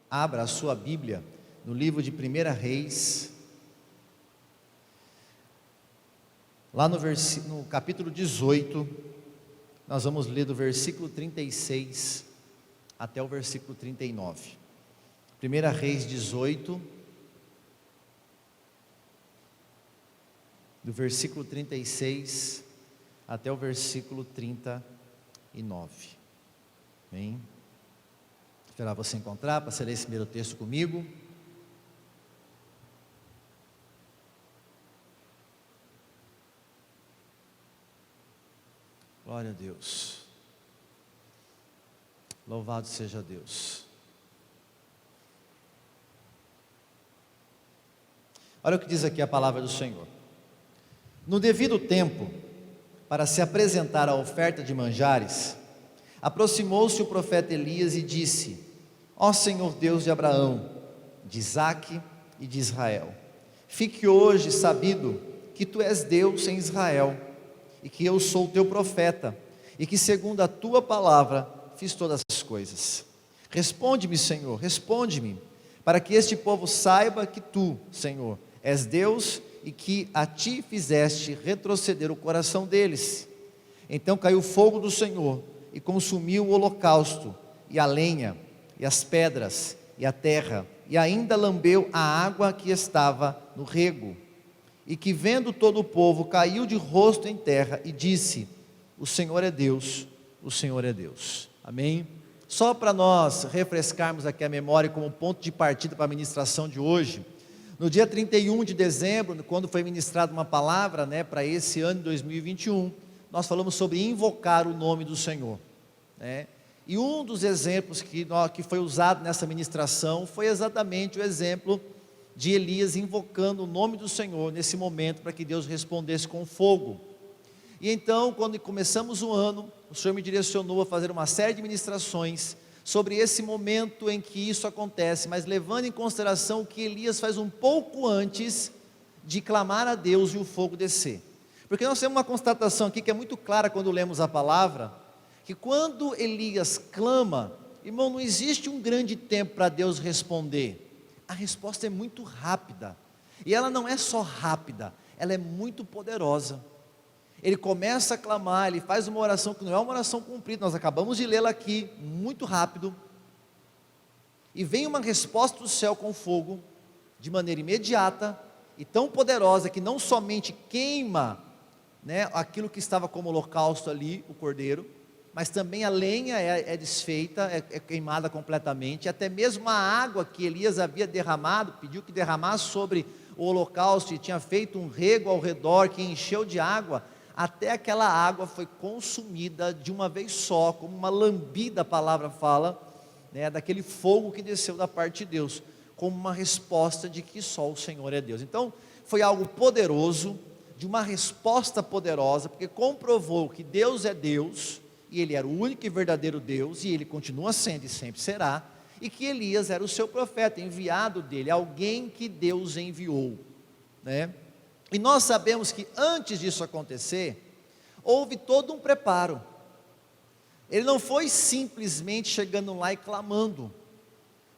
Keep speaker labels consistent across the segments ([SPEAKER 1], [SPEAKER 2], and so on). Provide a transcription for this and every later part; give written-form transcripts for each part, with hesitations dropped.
[SPEAKER 1] Abra a sua Bíblia no livro de 1 Reis, lá no capítulo 18, nós vamos ler do versículo 36 até o versículo 39. 1 Reis 18, do versículo 36 até o versículo 39. Amém? Esperar você encontrar, para você ler esse primeiro texto comigo. Glória a Deus. Louvado seja Deus. Olha o que diz aqui a palavra do Senhor. No devido tempo, para se apresentar a oferta de manjares, aproximou-se o profeta Elias e disse: Ó Senhor Deus de Abraão, de Isaque e de Israel, fique hoje sabido que tu és Deus em Israel, e que eu sou o teu profeta, e que segundo a tua palavra fiz todas as coisas. Responde-me, Senhor, responde-me, para que este povo saiba que tu, Senhor, és Deus, e que a ti fizeste retroceder o coração deles. Então caiu o fogo do Senhor, e consumiu o holocausto, e a lenha, e as pedras, e a terra, e ainda lambeu a água que estava no rego. E que vendo todo o povo, caiu de rosto em terra, e disse: o Senhor é Deus, o Senhor é Deus. Amém? Só para nós refrescarmos aqui a memória como ponto de partida para a ministração de hoje, no dia 31 de dezembro, quando foi ministrada uma palavra, para esse ano de 2021, nós falamos sobre invocar o nome do Senhor, E um dos exemplos que foi usado nessa ministração foi exatamente o exemplo de Elias invocando o nome do Senhor nesse momento para que Deus respondesse com fogo. E então, quando começamos o ano, o Senhor me direcionou a fazer uma série de ministrações sobre esse momento em que isso acontece, mas levando em consideração o que Elias faz um pouco antes de clamar a Deus e o fogo descer. Porque nós temos uma constatação aqui que é muito clara quando lemos a palavra, que quando Elias clama, irmão, não existe um grande tempo para Deus responder. A resposta é muito rápida, e ela não é só rápida, ela é muito poderosa. Ele começa a clamar, ele faz uma oração que não é uma oração cumprida, nós acabamos de lê-la aqui, muito rápido, e vem uma resposta do céu com fogo, de maneira imediata, e tão poderosa, que não somente queima, aquilo que estava como holocausto ali, o cordeiro, mas também a lenha é desfeita, é queimada completamente, até mesmo a água que Elias havia derramado, pediu que derramasse sobre o holocausto, e tinha feito um rego ao redor, que encheu de água, até aquela água foi consumida de uma vez só, como uma lambida, a palavra fala, daquele fogo que desceu da parte de Deus, como uma resposta de que só o Senhor é Deus. Então, foi algo poderoso, de uma resposta poderosa, porque comprovou que Deus é Deus, e Ele era o único e verdadeiro Deus, e Ele continua sendo e sempre será, e que Elias era o seu profeta, enviado dele, alguém que Deus enviou, E nós sabemos que antes disso acontecer, houve todo um preparo. Ele não foi simplesmente chegando lá e clamando,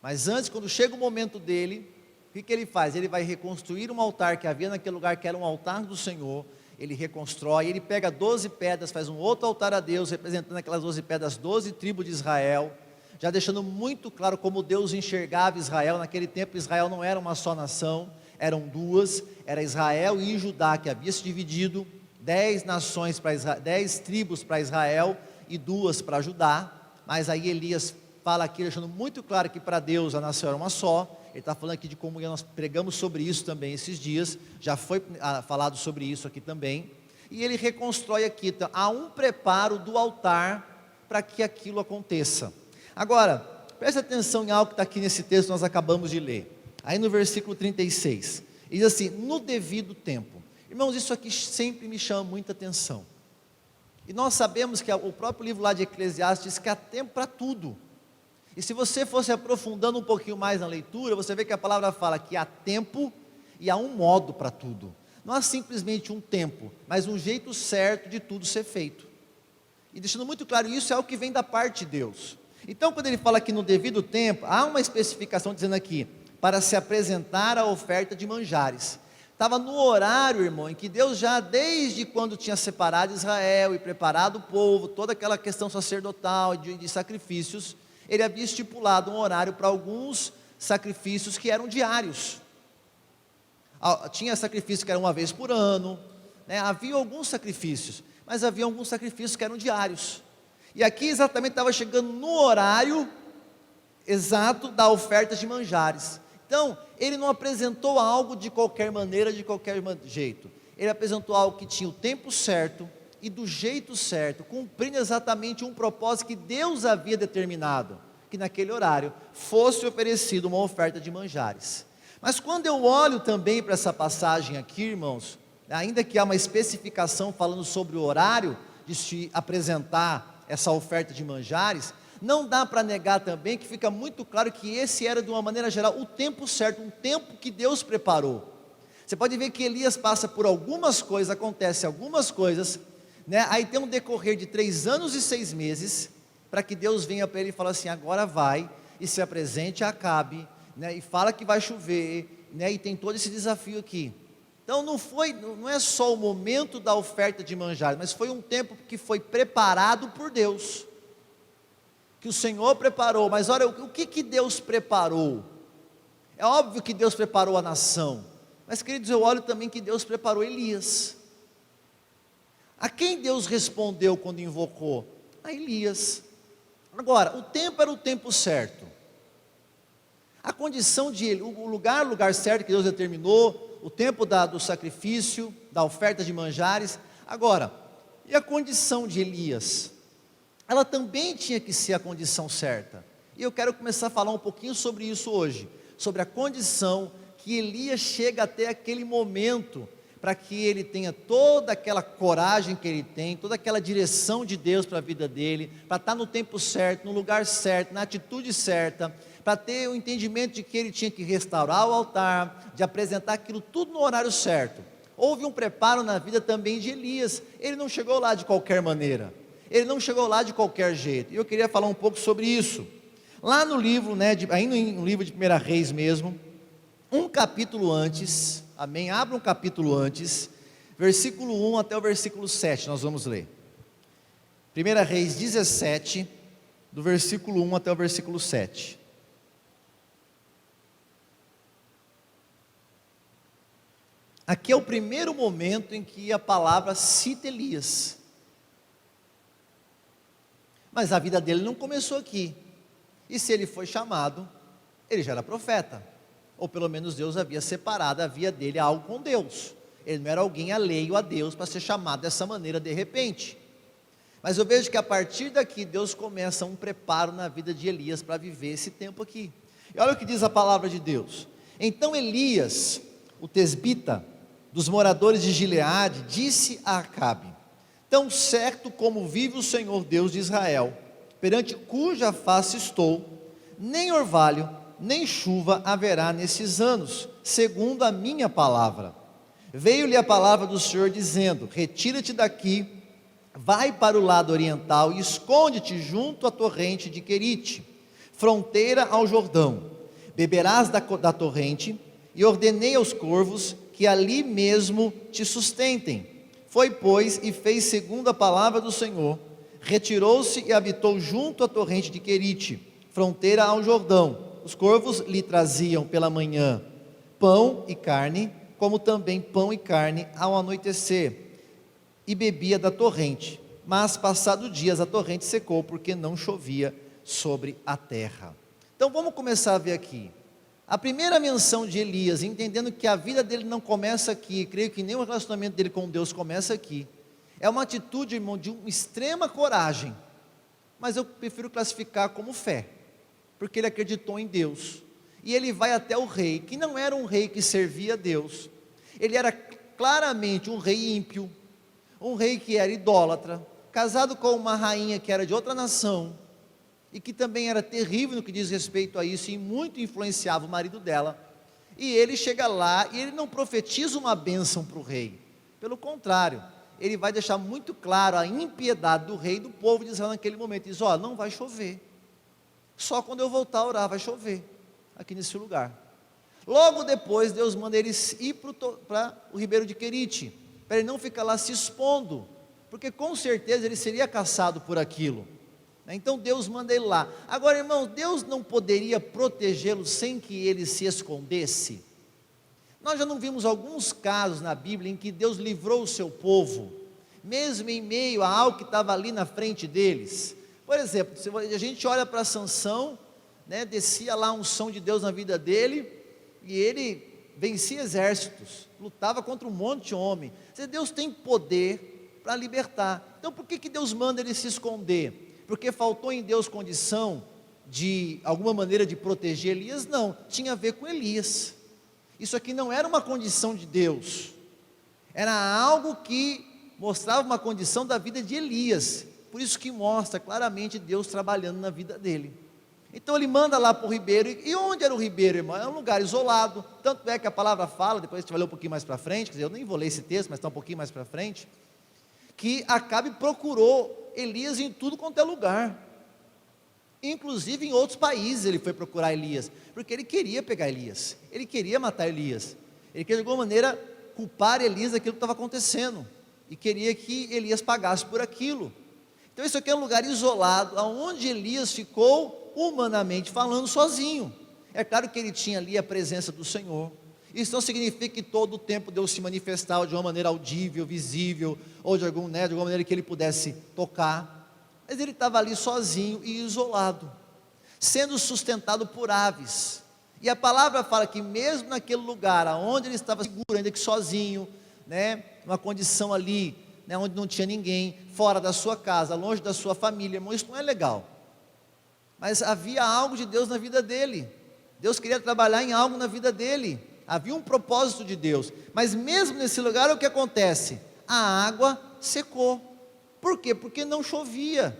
[SPEAKER 1] mas antes, quando chega o momento dele, o que ele faz? Ele vai reconstruir um altar que havia naquele lugar, que era um altar do Senhor. Ele reconstrói, ele pega 12 pedras, faz um outro altar a Deus, representando aquelas 12 pedras, 12 tribos de Israel, já deixando muito claro como Deus enxergava Israel. Naquele tempo Israel não era uma só nação, eram duas, era Israel e Judá, que havia se dividido, 10 nações para Israel, 10 tribos para Israel e 2 para Judá, mas aí Elias fala aqui, deixando muito claro que para Deus a nação era uma só. Ele está falando aqui de como nós pregamos sobre isso também esses dias, já foi falado sobre isso aqui também, e ele reconstrói aqui, então, há um preparo do altar para que aquilo aconteça. Agora, preste atenção em algo que está aqui nesse texto que nós acabamos de ler, aí no versículo 36, diz assim: no devido tempo. Irmãos, isso aqui sempre me chama muita atenção, e nós sabemos que o próprio livro lá de Eclesiastes diz que há tempo para tudo. E se você fosse aprofundando um pouquinho mais na leitura, você vê que a palavra fala que há tempo e há um modo para tudo. Não há simplesmente um tempo, mas um jeito certo de tudo ser feito. E deixando muito claro, isso é algo que vem da parte de Deus. Então, quando ele fala que no devido tempo, há uma especificação dizendo aqui, para se apresentar a oferta de manjares. Estava no horário, irmão, em que Deus já, desde quando tinha separado Israel e preparado o povo, toda aquela questão sacerdotal de sacrifícios, ele havia estipulado um horário para alguns sacrifícios que eram diários. Tinha sacrifícios que eram uma vez por ano, né? Havia alguns sacrifícios, mas havia alguns sacrifícios que eram diários. E aqui exatamente estava chegando no horário exato da oferta de manjares. Então, ele não apresentou algo de qualquer maneira, de qualquer jeito. Ele apresentou algo que tinha o tempo certo e do jeito certo, cumprindo exatamente um propósito que Deus havia determinado, que naquele horário fosse oferecida uma oferta de manjares. Mas quando eu olho também para essa passagem aqui, irmãos, ainda que há uma especificação falando sobre o horário de se apresentar essa oferta de manjares, não dá para negar também que fica muito claro que esse era, de uma maneira geral, o tempo certo, um tempo que Deus preparou. Você pode ver que Elias passa por algumas coisas, acontece algumas coisas, né? Aí tem um decorrer de 3 anos e 6 meses, para que Deus venha para ele e fale assim, agora vai e se apresente a Acabe, né? E fala que vai chover, né? E tem todo esse desafio aqui. Então não é só o momento da oferta de manjares, mas foi um tempo que foi preparado por Deus, que o Senhor preparou. Mas olha, o que Deus preparou? É óbvio que Deus preparou a nação, mas queridos, eu olho também que Deus preparou Elias. A quem Deus respondeu quando invocou? A Elias. Agora, o tempo era o tempo certo, a condição de o lugar certo que Deus determinou, o tempo do sacrifício, da oferta de manjares. Agora, e a condição de Elias? Ela também tinha que ser a condição certa, e eu quero começar a falar um pouquinho sobre isso hoje, sobre a condição que Elias chega até aquele momento, para que ele tenha toda aquela coragem que ele tem, toda aquela direção de Deus para a vida dele, para estar no tempo certo, no lugar certo, na atitude certa, para ter o entendimento de que ele tinha que restaurar o altar, de apresentar aquilo tudo no horário certo. Houve um preparo na vida também de Elias, ele não chegou lá de qualquer maneira, ele não chegou lá de qualquer jeito, e eu queria falar um pouco sobre isso. Lá no livro, ainda no livro de 1 Reis mesmo, um capítulo antes, amém? Abra um capítulo antes, versículo 1 até o versículo 7, nós vamos ler. 1 Reis 17, do versículo 1 até o versículo 7. Aqui é o primeiro momento em que a palavra cita Elias. Mas a vida dele não começou aqui. E se ele foi chamado, ele já era profeta. Ou pelo menos Deus havia separado a via dele a algo com Deus. Ele não era alguém alheio a Deus para ser chamado dessa maneira de repente. Mas eu vejo que a partir daqui Deus começa um preparo na vida de Elias para viver esse tempo aqui. E olha o que diz a palavra de Deus. Então Elias, o tesbita, dos moradores de Gileade, disse a Acabe: tão certo como vive o Senhor Deus de Israel, perante cuja face estou, nem orvalho, nem chuva haverá nesses anos, segundo a minha palavra. Veio-lhe a palavra do Senhor dizendo: retira-te daqui, vai para o lado oriental e esconde-te junto à torrente de Querite, fronteira ao Jordão. Beberás da torrente, e ordenei aos corvos que ali mesmo te sustentem. Foi, pois, e fez segundo a palavra do Senhor. Retirou-se e habitou junto à torrente de Querite, fronteira ao Jordão. Os corvos lhe traziam pela manhã pão e carne, como também pão e carne ao anoitecer, e bebia da torrente. Mas passados dias a torrente secou, porque não chovia sobre a terra. Então vamos começar a ver aqui. A primeira menção de Elias, entendendo que a vida dele não começa aqui, creio que nem o relacionamento dele com Deus começa aqui, é uma atitude, irmão, de uma extrema coragem, mas eu prefiro classificar como fé, porque ele acreditou em Deus, e ele vai até o rei, que não era um rei que servia a Deus, ele era claramente um rei ímpio, um rei que era idólatra, casado com uma rainha que era de outra nação, e que também era terrível no que diz respeito a isso, e muito influenciava o marido dela. E ele chega lá e ele não profetiza uma bênção para o rei, pelo contrário, ele vai deixar muito claro a impiedade do rei e do povo de Israel naquele momento. Diz: ó, não vai chover, só quando eu voltar a orar vai chover, aqui nesse lugar. Logo depois Deus manda eles ir para o ribeiro de Querite, para ele não ficar lá se expondo, porque com certeza ele seria caçado por aquilo. Então Deus manda ele lá. Agora, irmãos, Deus não poderia protegê-lo sem que ele se escondesse? Nós já não vimos alguns casos na Bíblia em que Deus livrou o seu povo, mesmo em meio a algo que estava ali na frente deles. Por exemplo, se a gente olha para Sansão, né, descia lá a unção de Deus na vida dele, e ele vencia exércitos, lutava contra um monte de homem. Deus tem poder para libertar. Então por que Deus manda ele se esconder? Porque faltou em Deus condição de alguma maneira de proteger Elias? Não, tinha a ver com Elias. Isso aqui não era uma condição de Deus, era algo que mostrava uma condição da vida de Elias. Por isso que mostra claramente Deus trabalhando na vida dele. Então ele manda lá para o ribeiro. E onde era o ribeiro, irmão? É um lugar isolado. Tanto é que a palavra fala, depois a gente vai ler um pouquinho mais para frente, quer dizer, eu nem vou ler esse texto, mas está um pouquinho mais para frente, que Acabe procurou Elias em tudo quanto é lugar, inclusive em outros países ele foi procurar Elias, porque ele queria pegar Elias, ele queria matar Elias, ele queria de alguma maneira culpar Elias daquilo que estava acontecendo, e queria que Elias pagasse por aquilo. Então isso aqui é um lugar isolado, onde Elias ficou, humanamente falando, sozinho. É claro que ele tinha ali a presença do Senhor. Isso não significa que todo o tempo Deus se manifestava de uma maneira audível, visível, ou de alguma maneira que ele pudesse tocar, mas ele estava ali sozinho e isolado, sendo sustentado por aves. E a palavra fala que mesmo naquele lugar onde ele estava seguro, ainda que sozinho, né, uma condição ali, né, onde não tinha ninguém, fora da sua casa, longe da sua família, irmão, isso não é legal. Mas havia algo de Deus na vida dele. Deus queria trabalhar em algo na vida dele. Havia um propósito de Deus. Mas mesmo nesse lugar, o que acontece? A água secou. Por quê? Porque não chovia.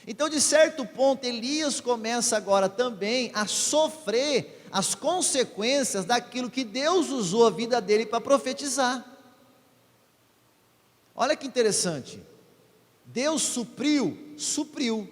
[SPEAKER 1] Então, de certo ponto, Elias começa agora também a sofrer as consequências daquilo que Deus usou a vida dele para profetizar. Olha que interessante. Deus supriu,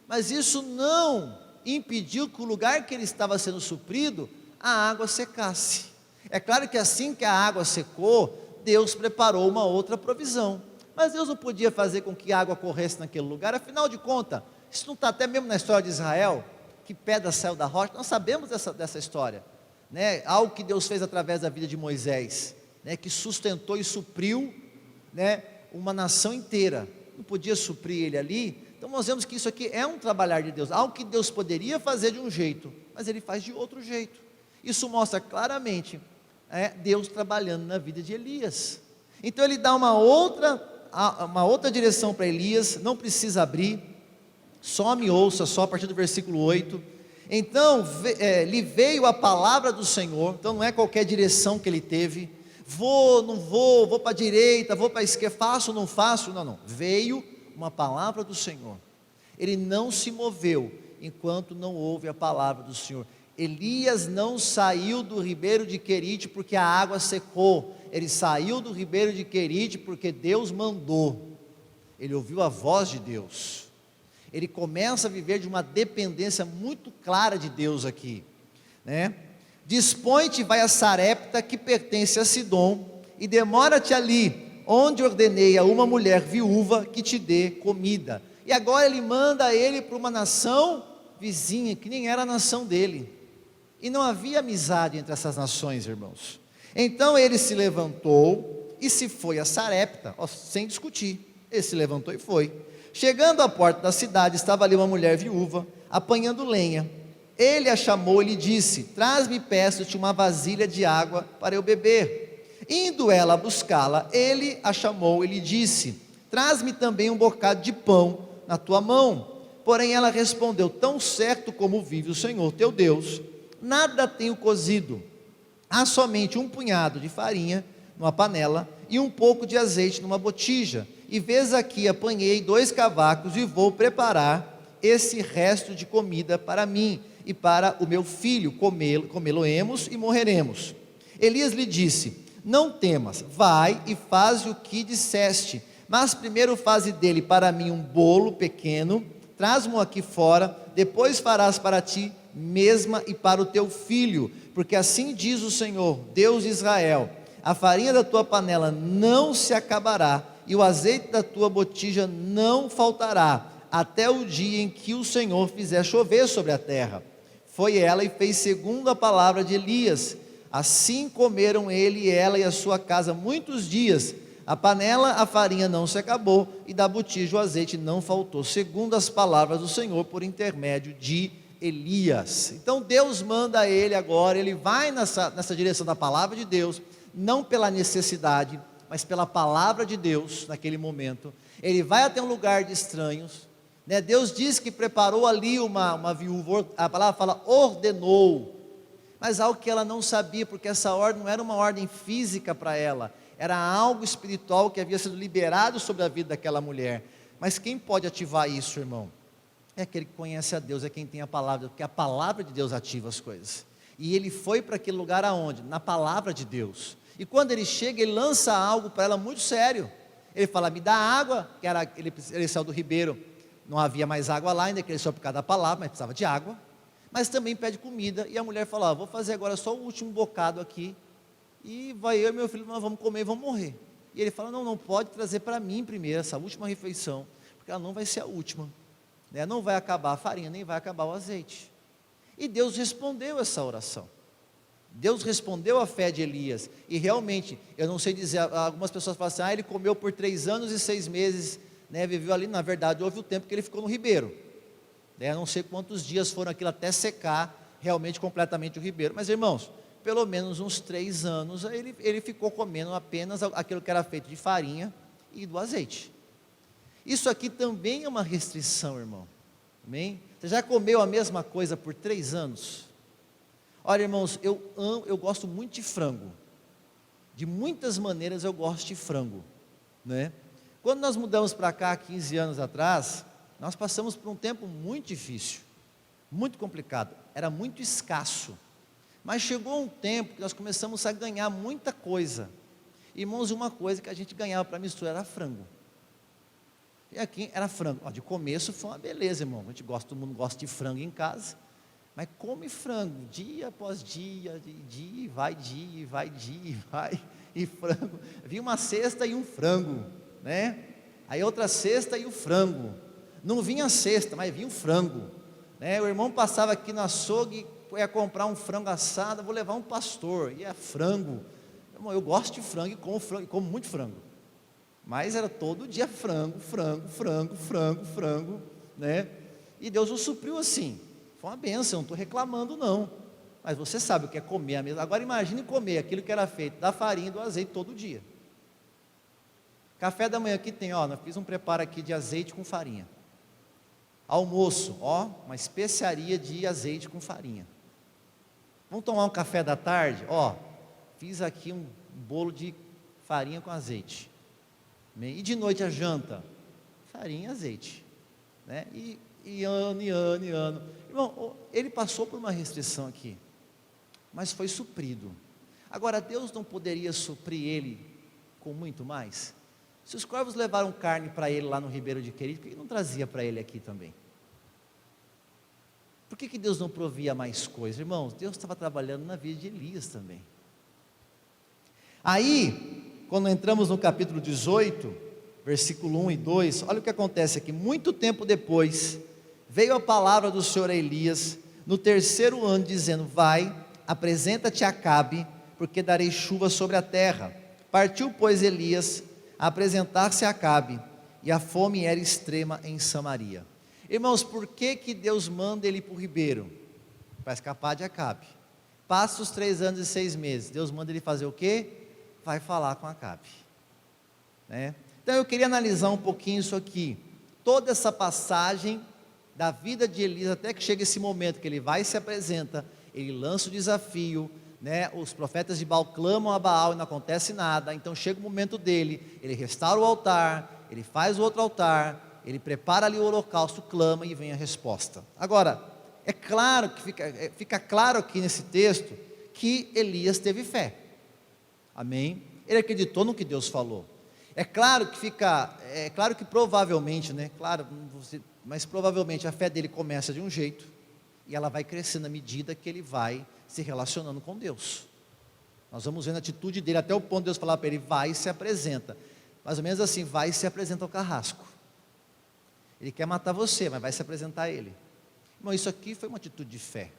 [SPEAKER 1] mas isso não impediu que o lugar que ele estava sendo suprido, a água secasse. É claro que assim que a água secou, Deus preparou uma outra provisão, mas Deus não podia fazer com que a água corresse naquele lugar. Afinal de contas, isso não está até mesmo na história de Israel, que pedra saiu da rocha. Nós sabemos dessa história, né? Algo que Deus fez através da vida de Moisés, né? Que sustentou e supriu, né, uma nação inteira. Não podia suprir ele ali. Então nós vemos que isso aqui é um trabalhar de Deus, algo que Deus poderia fazer de um jeito, mas ele faz de outro jeito. Isso mostra claramente Deus trabalhando na vida de Elias. Então ele dá uma outra direção para Elias. Não precisa abrir, só me ouça, só a partir do versículo 8. Então lhe veio a palavra do Senhor. Então não é qualquer direção que ele teve, vou, não vou para a direita, vou para a esquerda, faço, não faço, não, veio uma palavra do Senhor. Ele não se moveu enquanto não ouve a palavra do Senhor. Elias não saiu do ribeiro de Querite porque a água secou. Ele saiu do ribeiro de Querite porque Deus mandou. Ele ouviu a voz de Deus. Ele começa a viver de uma dependência muito clara de Deus aqui, né? Dispõe-te e vai a Sarepta, que pertence a Sidom, e demora-te ali, onde ordenei a uma mulher viúva que te dê comida. E agora ele manda ele para uma nação vizinha, que nem era a nação dele, e não havia amizade entre essas nações, irmãos. Então ele se levantou e se foi a Sarepta, sem discutir. Ele se levantou e foi. Chegando à porta da cidade, estava ali uma mulher viúva, apanhando lenha. Ele a chamou e lhe disse: traz-me, peço-te, uma vasilha de água para eu beber. Indo ela buscá-la, ele a chamou e lhe disse: traz-me também um bocado de pão na tua mão. Porém ela respondeu: tão certo como vive o Senhor teu Deus, nada tenho cozido. Há somente um punhado de farinha numa panela e um pouco de azeite numa botija. E vês aqui, apanhei 2 cavacos e vou preparar esse resto de comida para mim, e para o meu filho, comê-lo-emos e morreremos. Elias lhe disse: não temas, vai e faze o que disseste, mas primeiro faze dele para mim um bolo pequeno, traz-mo aqui fora, depois farás para ti mesma e para o teu filho, porque assim diz o Senhor, Deus de Israel: a farinha da tua panela não se acabará, e o azeite da tua botija não faltará, até o dia em que o Senhor fizer chover sobre a terra. Foi ela e fez segundo a palavra de Elias. Assim comeram ele, ela e a sua casa muitos dias. A panela, a farinha não se acabou, e da botija o azeite não faltou, segundo as palavras do Senhor por intermédio de Elias. Então Deus manda ele agora, ele vai nessa direção da palavra de Deus, não pela necessidade, mas pela palavra de Deus naquele momento. Ele vai até um lugar de estranhos, né? Deus diz que preparou ali uma viúva, a palavra fala ordenou, mas algo que ela não sabia, porque essa ordem não era uma ordem física para ela, era algo espiritual que havia sido liberado sobre a vida daquela mulher. Mas quem pode ativar isso, irmão? É aquele que conhece a Deus, é quem tem a palavra, porque a palavra de Deus ativa as coisas. E ele foi para aquele lugar aonde? Na palavra de Deus. E quando ele chega, ele lança algo para ela muito sério. Ele fala: me dá água, que ele saiu do ribeiro, não havia mais água lá, ainda que ele saiu por causa da palavra, mas precisava de água. Mas também pede comida, e a mulher fala: vou fazer agora só o último bocado aqui, e vai eu e meu filho, nós vamos comer e vamos morrer. E ele fala: não pode trazer para mim primeiro essa última refeição, porque ela não vai ser a última, né? Não vai acabar a farinha, nem vai acabar o azeite. E Deus respondeu essa oração. Deus respondeu a fé de Elias, e realmente, eu não sei dizer, algumas pessoas falam assim: ele comeu por 3 anos e 6 meses, né, viveu ali. Na verdade houve o tempo que ele ficou no ribeiro, né, não sei quantos dias foram aquilo até secar realmente completamente o ribeiro, mas irmãos, pelo menos uns 3 anos, ele ficou comendo apenas aquilo que era feito de farinha e do azeite. Isso aqui também é uma restrição, irmão, amém? Você já comeu a mesma coisa por 3 anos? Olha, irmãos, eu gosto muito de frango, de muitas maneiras eu gosto de frango, né? Quando nós mudamos para cá, 15 anos atrás, nós passamos por um tempo muito difícil, muito complicado, era muito escasso, mas chegou um tempo que nós começamos a ganhar muita coisa. Irmãos, uma coisa que a gente ganhava para misturar era frango, e aqui era frango. De começo foi uma beleza, irmão, todo mundo gosta de frango em casa, mas come frango, dia após dia, dia e vai, e frango, vinha uma cesta e um frango, né? Aí outra cesta e o frango, não vinha cesta, mas vinha o frango, né? O irmão passava aqui no açougue, ia comprar um frango assado, vou levar um pastor, e é frango. Irmão, eu gosto de frango e como muito frango, mas era todo dia frango, né? E Deus nos supriu assim, foi uma bênção, não estou reclamando não, mas você sabe o que é comer a mesma. Agora imagine comer aquilo que era feito da farinha e do azeite todo dia. Café da manhã aqui tem, nós fiz um preparo aqui de azeite com farinha. Almoço, uma especiaria de azeite com farinha. Vamos tomar um café da tarde? Fiz aqui um bolo de farinha com azeite. E de noite a janta? Farinha e azeite, né? E ano. Irmão, ele passou por uma restrição aqui, mas foi suprido. Agora, Deus não poderia suprir ele com muito mais? Se os corvos levaram carne para ele lá no Ribeiro de Querido, por que não trazia para ele aqui também? Por que Deus não provia mais coisas? Irmãos, Deus estava trabalhando na vida de Elias também. Aí, quando entramos no capítulo 18, versículo 1 e 2, olha o que acontece aqui. Muito tempo depois, veio a palavra do Senhor a Elias, no 3º ano, dizendo: vai, apresenta-te a Acabe, porque darei chuva sobre a terra. Partiu, pois, Elias a apresentar-se a Acabe, e a fome era extrema em Samaria. Irmãos, por que Deus manda ele para o ribeiro? Para escapar de Acabe. Passa os 3 anos e 6 meses, Deus manda ele fazer o quê? Vai falar com Acabe, né? Então eu queria analisar um pouquinho isso aqui, toda essa passagem da vida de Elias, até que chega esse momento que ele vai e se apresenta, ele lança o desafio, né? Os profetas de Baal clamam a Baal e não acontece nada. Então chega o momento dele, ele restaura o altar, ele faz o outro altar, ele prepara ali o holocausto, clama e vem a resposta. Agora, é claro que fica claro aqui nesse texto que Elias teve fé, amém? Ele acreditou no que Deus falou. É claro que provavelmente, né? Claro, mas provavelmente a fé dele começa de um jeito e ela vai crescendo à medida que ele vai se relacionando com Deus. Nós vamos vendo a atitude dele até o ponto de Deus falar para ele: vai e se apresenta. Mais ou menos assim: vai e se apresenta ao carrasco. Ele quer matar você, mas vai se apresentar a ele. Irmão, isso aqui foi uma atitude de fé.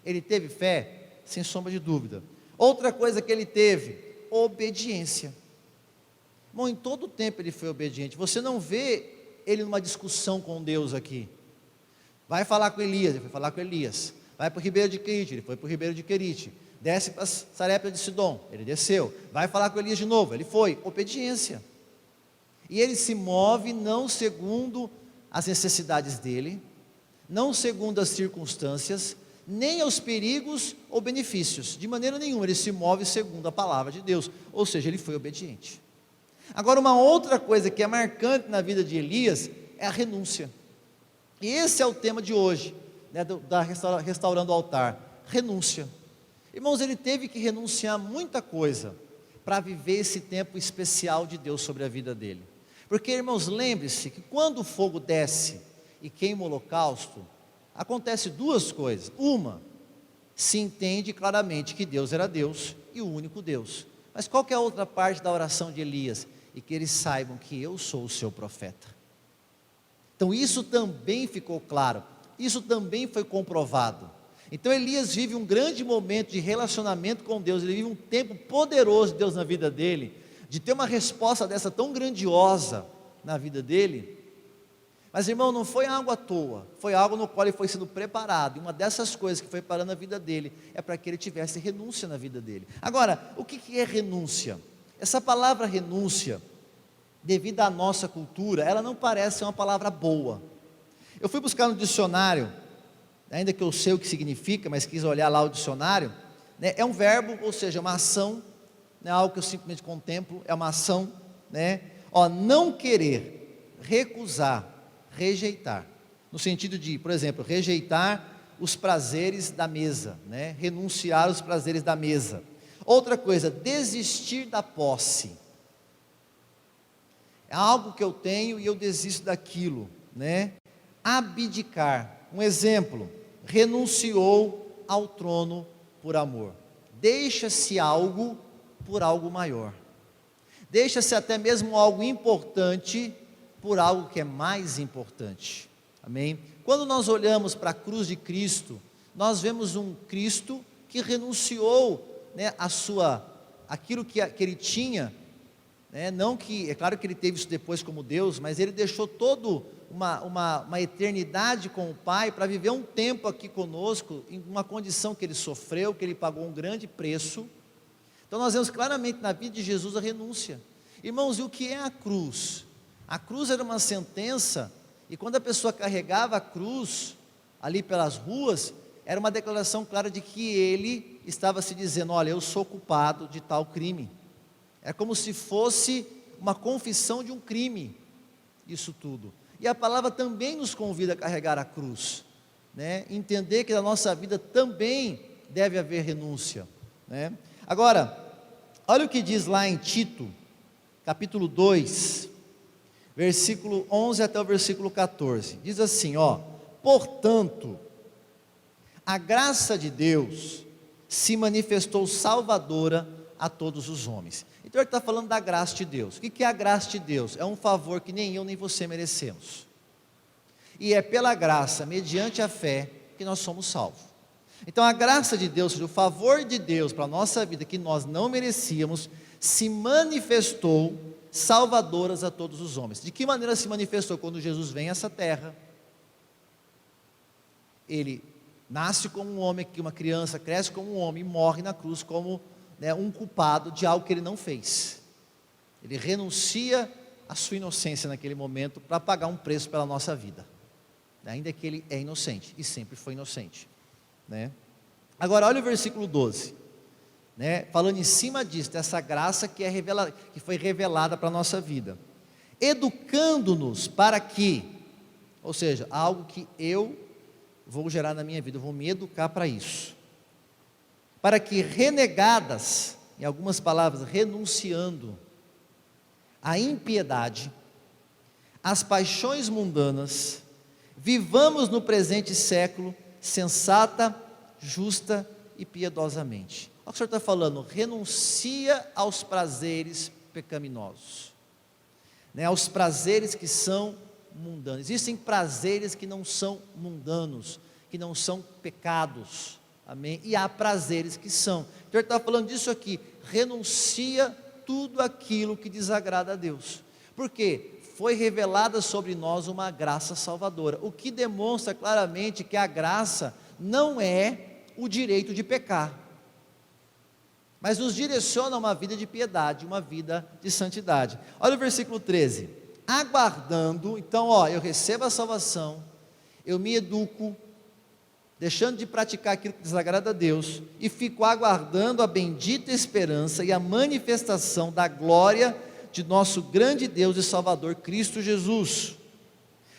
[SPEAKER 1] Ele teve fé, sem sombra de dúvida. Outra coisa que ele teve: obediência. Irmão, em todo o tempo ele foi obediente. Você não vê ele numa discussão com Deus aqui. Vai falar com Elias, ele foi falar com Elias. Vai para o Ribeiro de Querite, ele foi para o Ribeiro de Querite. Desce para Sarepta de Sidom, ele desceu. Vai falar com Elias de novo, ele foi. Obediência. E ele se move não segundo as necessidades dele, não segundo as circunstâncias, nem aos perigos ou benefícios. De maneira nenhuma, ele se move segundo a palavra de Deus. Ou seja, ele foi obediente. Agora, uma outra coisa que é marcante na vida de Elias é a renúncia. E esse é o tema de hoje, né, Restaurando o Altar. Renúncia. Irmãos, ele teve que renunciar muita coisa para viver esse tempo especial de Deus sobre a vida dele. Porque, irmãos, lembre-se que quando o fogo desce e queima o holocausto, acontece duas coisas. Uma, se entende claramente que Deus era Deus e o único Deus. Mas qual que é a outra parte da oração de Elias? E que eles saibam que eu sou o seu profeta. Então isso também ficou claro, isso também foi comprovado. Então Elias vive um grande momento de relacionamento com Deus, ele vive um tempo poderoso de Deus na vida dele, de ter uma resposta dessa tão grandiosa na vida dele. Mas, irmão, não foi algo à toa, foi algo no qual ele foi sendo preparado, e uma dessas coisas que foi parando a vida dele, é para que ele tivesse renúncia na vida dele. Agora, o que é renúncia? Essa palavra renúncia, devido à nossa cultura, ela não parece ser uma palavra boa. Eu fui buscar no dicionário, ainda que eu sei o que significa, mas quis olhar lá o dicionário, né? É um verbo, ou seja, uma ação, não é algo que eu simplesmente contemplo, é uma ação, né? Não querer, recusar, rejeitar, no sentido de, por exemplo, rejeitar os prazeres da mesa, né? Renunciar aos prazeres da mesa. Outra coisa, desistir da posse. É algo que eu tenho e eu desisto daquilo, né? Abdicar. Um exemplo, renunciou ao trono por amor. Deixa-se algo por algo maior. Deixa-se até mesmo algo importante por algo que é mais importante. Amém? Quando nós olhamos para a cruz de Cristo, nós vemos um Cristo que renunciou, né, aquilo que ele tinha, né, não que, é claro que ele teve isso depois como Deus, mas ele deixou toda uma eternidade com o Pai, para viver um tempo aqui conosco, em uma condição que ele sofreu, que ele pagou um grande preço. Então nós vemos claramente na vida de Jesus a renúncia. Irmãos, e o que é a cruz? A cruz era uma sentença, e quando a pessoa carregava a cruz, ali pelas ruas, era uma declaração clara de que ele estava se dizendo: olha, eu sou culpado de tal crime. É como se fosse uma confissão de um crime, isso tudo. E a palavra também nos convida a carregar a cruz, né? Entender que na nossa vida também deve haver renúncia, né? Agora, olha o que diz lá em Tito, capítulo 2, versículo 11 até o versículo 14, diz assim, portanto, a graça de Deus se manifestou salvadora a todos os homens. Então ele está falando da graça de Deus. O que é a graça de Deus? É um favor que nem eu nem você merecemos, e é pela graça, mediante a fé, que nós somos salvos. Então a graça de Deus, ou seja, o favor de Deus para a nossa vida, que nós não merecíamos, se manifestou salvadoras a todos os homens. De que maneira se manifestou? Quando Jesus vem a essa terra, ele nasce como um homem, que uma criança cresce como um homem, e morre na cruz como, né, um culpado de algo que ele não fez. Ele renuncia à sua inocência naquele momento, para pagar um preço pela nossa vida, ainda que ele é inocente, e sempre foi inocente, né? Agora olha o versículo 12, né, falando em cima disso, dessa graça que foi revelada para a nossa vida, educando-nos para que, ou seja, algo que eu vou gerar na minha vida, eu vou me educar para isso. Para que renegadas, em algumas palavras, renunciando à impiedade, às paixões mundanas, vivamos no presente século sensata, justa e piedosamente. Olha o que o Senhor está falando, renuncia aos prazeres pecaminosos, né, aos prazeres que são mundanos. Existem prazeres que não são mundanos, que não são pecados, amém? E há prazeres que são. Então ele está falando disso aqui, renuncia tudo aquilo que desagrada a Deus, porque foi revelada sobre nós uma graça salvadora, o que demonstra claramente que a graça não é o direito de pecar, mas nos direciona a uma vida de piedade, uma vida de santidade. Olha o versículo 13, aguardando, então eu recebo a salvação, eu me educo, deixando de praticar aquilo que desagrada a Deus, e fico aguardando a bendita esperança e a manifestação da glória de nosso grande Deus e Salvador, Cristo Jesus,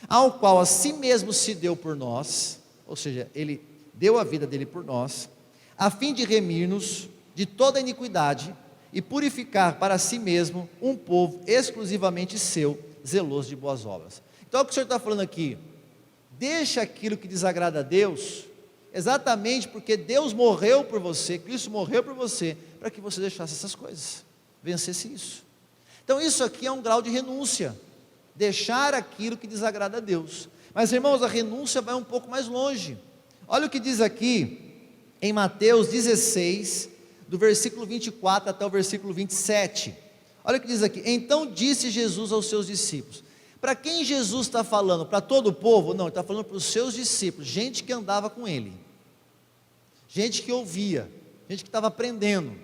[SPEAKER 1] ao qual a si mesmo se deu por nós, ou seja, Ele deu a vida dele por nós, a fim de remir-nos de toda iniquidade e purificar para si mesmo um povo exclusivamente seu, zeloso de boas obras. Então o que o Senhor está falando aqui, deixa aquilo que desagrada a Deus, exatamente porque Deus morreu por você, Cristo morreu por você, para que você deixasse essas coisas, vencesse isso. Então isso aqui é um grau de renúncia, deixar aquilo que desagrada a Deus. Mas irmãos, a renúncia vai um pouco mais longe. Olha o que diz aqui em Mateus 16, do versículo 24 até o versículo 27. Olha o que diz aqui, então disse Jesus aos seus discípulos. Para quem Jesus está falando? Para todo o povo? Não, ele está falando para os seus discípulos, gente que andava com ele, gente que ouvia, gente que estava aprendendo,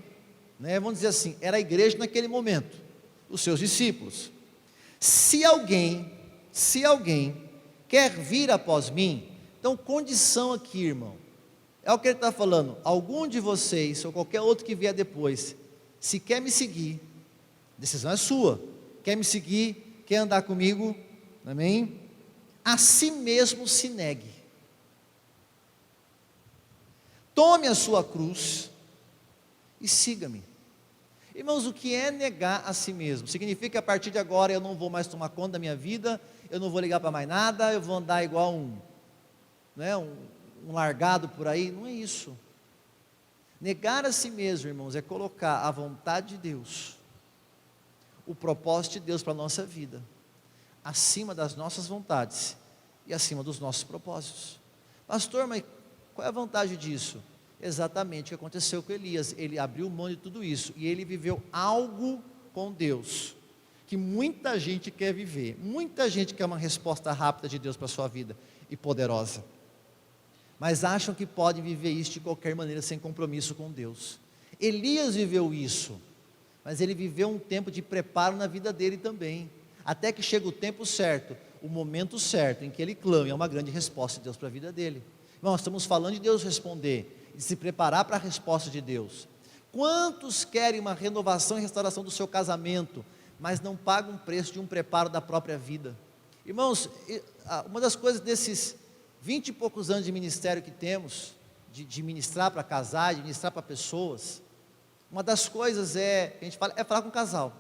[SPEAKER 1] né? Vamos dizer assim, era a igreja naquele momento, os seus discípulos. Se alguém quer vir após mim, então condição aqui, irmão, é o que ele está falando, algum de vocês, ou qualquer outro que vier depois, se quer me seguir, decisão é sua, quer me seguir, quer andar comigo, amém? A si mesmo se negue, tome a sua cruz e siga-me. Irmãos, o que é negar a si mesmo? Significa que a partir de agora eu não vou mais tomar conta da minha vida, eu não vou ligar para mais nada, eu vou andar igual um largado por aí. Não é isso. Negar a si mesmo, irmãos, é colocar a vontade de Deus, o propósito de Deus para a nossa vida, acima das nossas vontades e acima dos nossos propósitos. Pastor, mas qual é a vantagem disso? Exatamente o que aconteceu com Elias, ele abriu mão de tudo isso, e ele viveu algo com Deus, que muita gente quer viver, muita gente quer uma resposta rápida de Deus para a sua vida, e poderosa, mas acham que podem viver isso de qualquer maneira, sem compromisso com Deus. Elias viveu isso, mas ele viveu um tempo de preparo na vida dele também, até que chega o tempo certo, o momento certo, em que ele clama, e é uma grande resposta de Deus para a vida dele. Nós estamos falando de Deus responder, de se preparar para a resposta de Deus. Quantos querem uma renovação e restauração do seu casamento, mas não pagam o preço de um preparo da própria vida? Irmãos, uma das coisas desses 20 e poucos anos de ministério que temos, de ministrar para casais, de ministrar para pessoas, uma das coisas que a gente fala, é falar com o casal.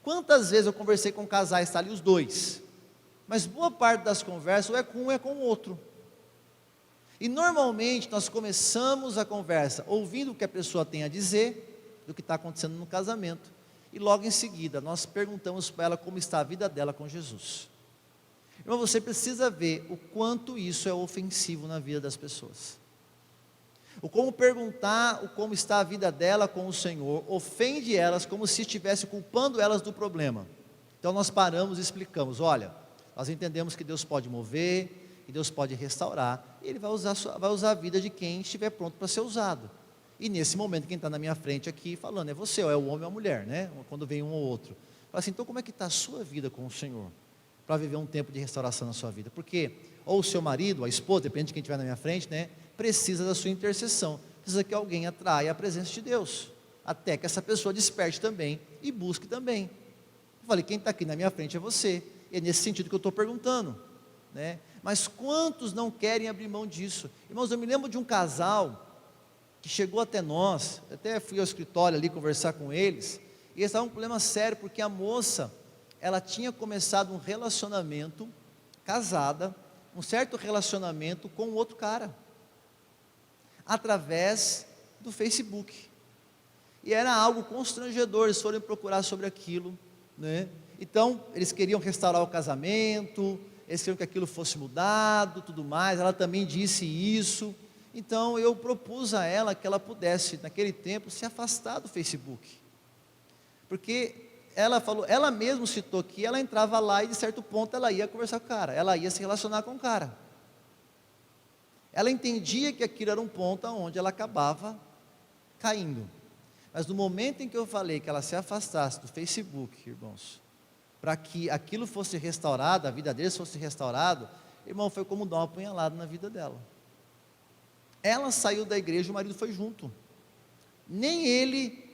[SPEAKER 1] Quantas vezes eu conversei com casais, está ali os dois, mas boa parte das conversas ou é com um ou é com o outro. E normalmente nós começamos a conversa ouvindo o que a pessoa tem a dizer, do que está acontecendo no casamento, e logo em seguida nós perguntamos para ela como está a vida dela com Jesus. Irmão, você precisa ver o quanto isso é ofensivo na vida das pessoas. O como perguntar o como está a vida dela com o Senhor, ofende elas como se estivesse culpando elas do problema. Então nós paramos e explicamos, olha, nós entendemos que Deus pode mover, que Deus pode restaurar, e Ele vai usar a vida de quem estiver pronto para ser usado. E nesse momento, quem está na minha frente aqui falando, é você, ou é o homem ou a mulher, né? Quando vem um ou outro. Fala assim, então como é que está a sua vida com o Senhor? Para viver um tempo de restauração na sua vida. Porque, ou o seu marido, ou a esposa, depende de quem estiver na minha frente, né? Precisa da sua intercessão. Precisa que alguém atraia a presença de Deus. Até que essa pessoa desperte também, e busque também. Eu falei, quem está aqui na minha frente é você. E é nesse sentido que eu estou perguntando, né? Mas quantos não querem abrir mão disso? Irmãos, eu me lembro de um casal que chegou até nós, até fui ao escritório ali conversar com eles, e eles estavam com um problema sério, porque a moça, ela tinha começado um relacionamento, casada, um certo relacionamento com outro cara, através do Facebook, e era algo constrangedor, eles foram procurar sobre aquilo, né? Então, eles queriam restaurar o casamento, eles queriam que aquilo fosse mudado, tudo mais, ela também disse isso. Então eu propus a ela que ela pudesse, naquele tempo, se afastar do Facebook, porque ela falou, ela mesma citou que ela entrava lá e de certo ponto ela ia conversar com o cara, ela ia se relacionar com o cara, ela entendia que aquilo era um ponto onde ela acabava caindo, mas no momento em que eu falei que ela se afastasse do Facebook, irmãos, para que aquilo fosse restaurado, a vida deles fosse restaurada, irmão, foi como dar uma apunhalada na vida dela. Ela saiu da igreja, o marido foi junto, nem ele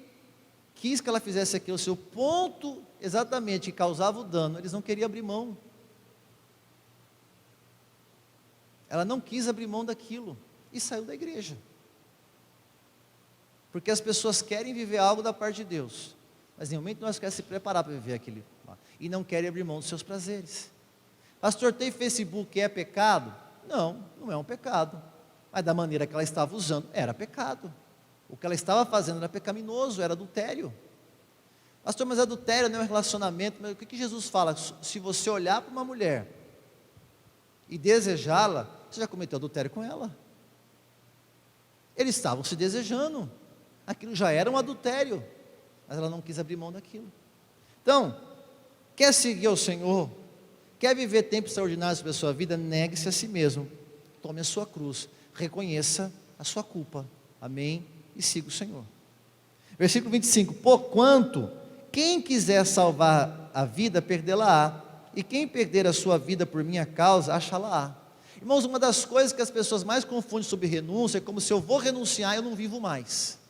[SPEAKER 1] quis que ela fizesse aquilo, o seu ponto exatamente que causava o dano, eles não queriam abrir mão, ela não quis abrir mão daquilo, e saiu da igreja, porque as pessoas querem viver algo da parte de Deus, mas em nenhum momento nós queremos se preparar para viver aquilo, e não querem abrir mão dos seus prazeres. Pastor, ter Facebook é pecado? Não, não é um pecado, mas da maneira que ela estava usando, era pecado, o que ela estava fazendo era pecaminoso, era adultério. Pastor, mas adultério não é um relacionamento, mas o que Jesus fala? Se você olhar para uma mulher e desejá-la, você já cometeu adultério com ela. Eles estavam se desejando, aquilo já era um adultério, mas ela não quis abrir mão daquilo. Então, quer seguir ao Senhor, quer viver tempos extraordinários sobre a sua vida, negue-se a si mesmo, tome a sua cruz, reconheça a sua culpa, amém, e siga o Senhor. Versículo 25, porquanto, quem quiser salvar a vida, perdê-la-á, e quem perder a sua vida por minha causa, achá-la-á. Irmãos, uma das coisas que as pessoas mais confundem sobre renúncia, é como se eu vou renunciar, eu não vivo mais,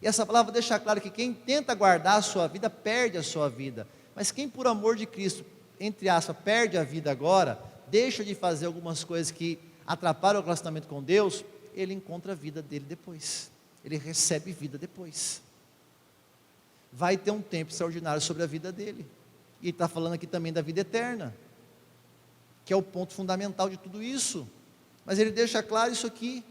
[SPEAKER 1] e essa palavra deixa claro que quem tenta guardar a sua vida, perde a sua vida, mas quem por amor de Cristo, entre aspas, perde a vida agora, deixa de fazer algumas coisas que atrapalham o relacionamento com Deus, ele encontra a vida dele depois, ele recebe vida depois, vai ter um tempo extraordinário sobre a vida dele, e está falando aqui também da vida eterna, que é o ponto fundamental de tudo isso, mas ele deixa claro isso aqui,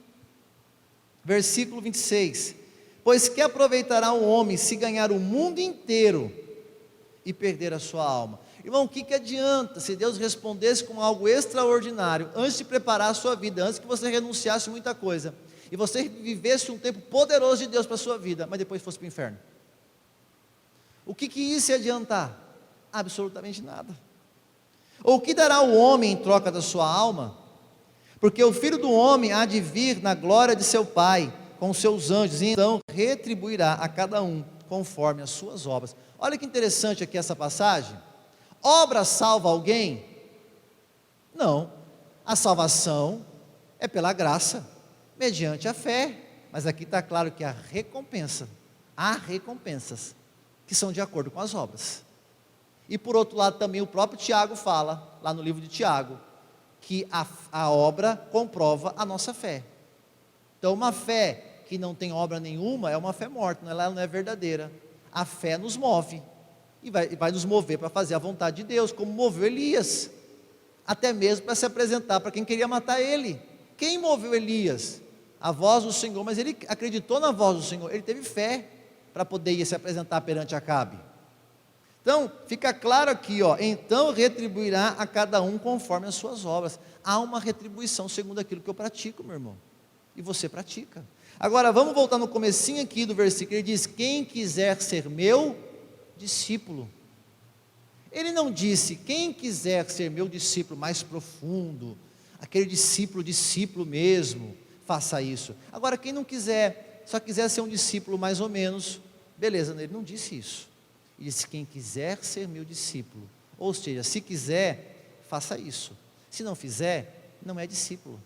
[SPEAKER 1] versículo 26, pois que aproveitará um homem se ganhar o mundo inteiro, e perder a sua alma? Irmão, o que adianta se Deus respondesse com algo extraordinário, antes de preparar a sua vida, antes que você renunciasse muita coisa, e você vivesse um tempo poderoso de Deus para a sua vida, mas depois fosse para o inferno? O que isso ia adiantar? Absolutamente nada. Ou o que dará o homem em troca da sua alma? Porque o Filho do Homem há de vir na glória de seu Pai, com os seus anjos, e então retribuirá a cada um, conforme as suas obras. Olha que interessante aqui essa passagem, obra salva alguém? Não, a salvação é pela graça, mediante a fé, mas aqui está claro que há recompensas, que são de acordo com as obras, e por outro lado também o próprio Tiago fala, lá no livro de Tiago, que a obra comprova a nossa fé, então uma fé que não tem obra nenhuma, é uma fé morta, ela não é verdadeira, a fé nos move, e vai nos mover para fazer a vontade de Deus, como moveu Elias, até mesmo para se apresentar para quem queria matar ele. Quem moveu Elias? A voz do Senhor, mas ele acreditou na voz do Senhor, ele teve fé para poder ir se apresentar perante Acabe. Então, fica claro aqui, então retribuirá a cada um conforme as suas obras. Há uma retribuição segundo aquilo que eu pratico, meu irmão, e você pratica. Agora, vamos voltar no comecinho aqui do versículo, ele diz, quem quiser ser meu discípulo. Ele não disse, quem quiser ser meu discípulo mais profundo, aquele discípulo mesmo, faça isso. Agora, quem não quiser, só quiser ser um discípulo mais ou menos, beleza, ele não disse isso. Ele disse, quem quiser ser meu discípulo, ou seja, se quiser, faça isso. Se não fizer, não é discípulo.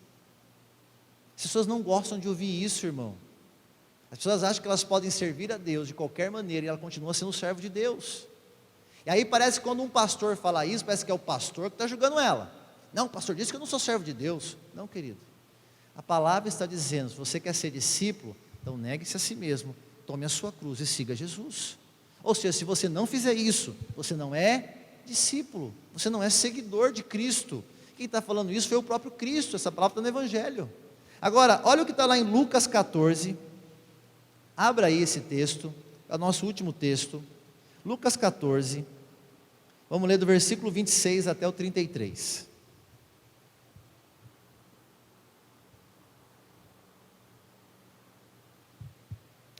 [SPEAKER 1] As pessoas não gostam de ouvir isso, irmão. As pessoas acham que elas podem servir a Deus de qualquer maneira, e ela continua sendo servo de Deus. E aí parece que quando um pastor fala isso, parece que é o pastor que está julgando ela. Não, o pastor disse que eu não sou servo de Deus. Não, querido. A palavra está dizendo, se você quer ser discípulo, então negue-se a si mesmo, tome a sua cruz e siga Jesus. Ou seja, se você não fizer isso, você não é discípulo, você não é seguidor de Cristo. Quem está falando isso foi o próprio Cristo, essa palavra está no Evangelho. Agora, olha o que está lá em Lucas 14, abra aí esse texto, é o nosso último texto, Lucas 14, vamos ler do versículo 26 até o 33.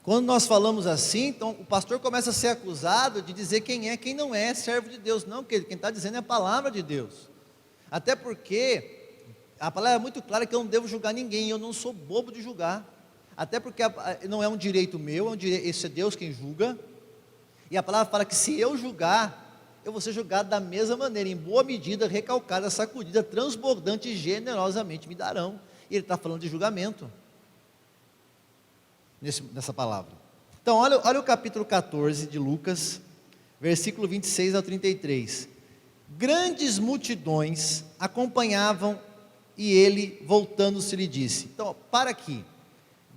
[SPEAKER 1] Quando nós falamos assim, então o pastor começa a ser acusado de dizer quem é, quem não é servo de Deus. Não, quem está dizendo é a palavra de Deus. Até porque a palavra é muito clara que eu não devo julgar ninguém, eu não sou bobo de julgar. Até porque não é um direito meu, esse é Deus quem julga. E a palavra fala que se eu julgar, eu vou ser julgado da mesma maneira, em boa medida, recalcada, sacudida, transbordante e generosamente me darão. E ele está falando de julgamento nessa palavra. Então olha o capítulo 14 de Lucas, versículo 26 ao 33. Grandes multidões acompanhavam e ele, voltando-se, lhe disse. Então, para aqui.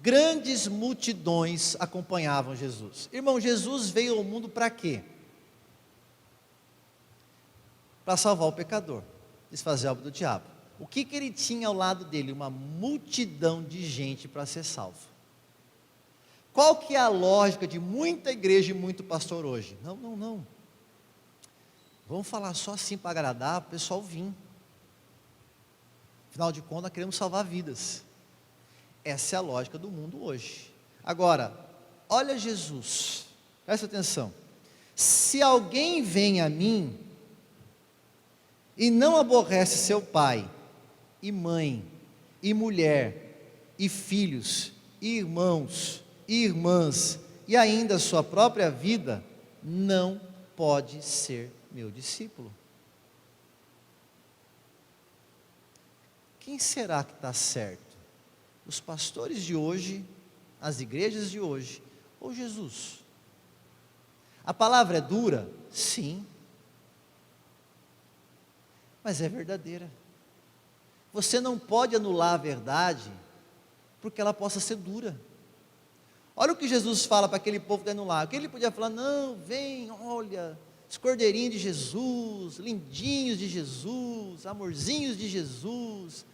[SPEAKER 1] Grandes multidões acompanhavam Jesus. Irmão, Jesus veio ao mundo para quê? Para salvar o pecador, desfazer a obra do diabo. O que ele tinha ao lado dele? Uma multidão de gente para ser salvo. Qual que é a lógica de muita igreja e muito pastor hoje? Não. Vamos falar só assim para agradar, o pessoal vir. Afinal de contas, nós queremos salvar vidas. Essa é a lógica do mundo hoje. Agora, olha Jesus, presta atenção. Se alguém vem a mim e não aborrece seu pai, e mãe, e mulher, e filhos, e irmãos, e irmãs, e ainda sua própria vida, não pode ser meu discípulo. Quem será que está certo? Os pastores de hoje, as igrejas de hoje, ou Jesus? A palavra é dura? Sim, mas é verdadeira. Você não pode anular a verdade, porque ela possa ser dura. Olha o que Jesus fala para aquele povo que está indo lá. O que ele podia falar? Não, vem, olha, os cordeirinhos de Jesus, lindinhos de Jesus, amorzinhos de Jesus.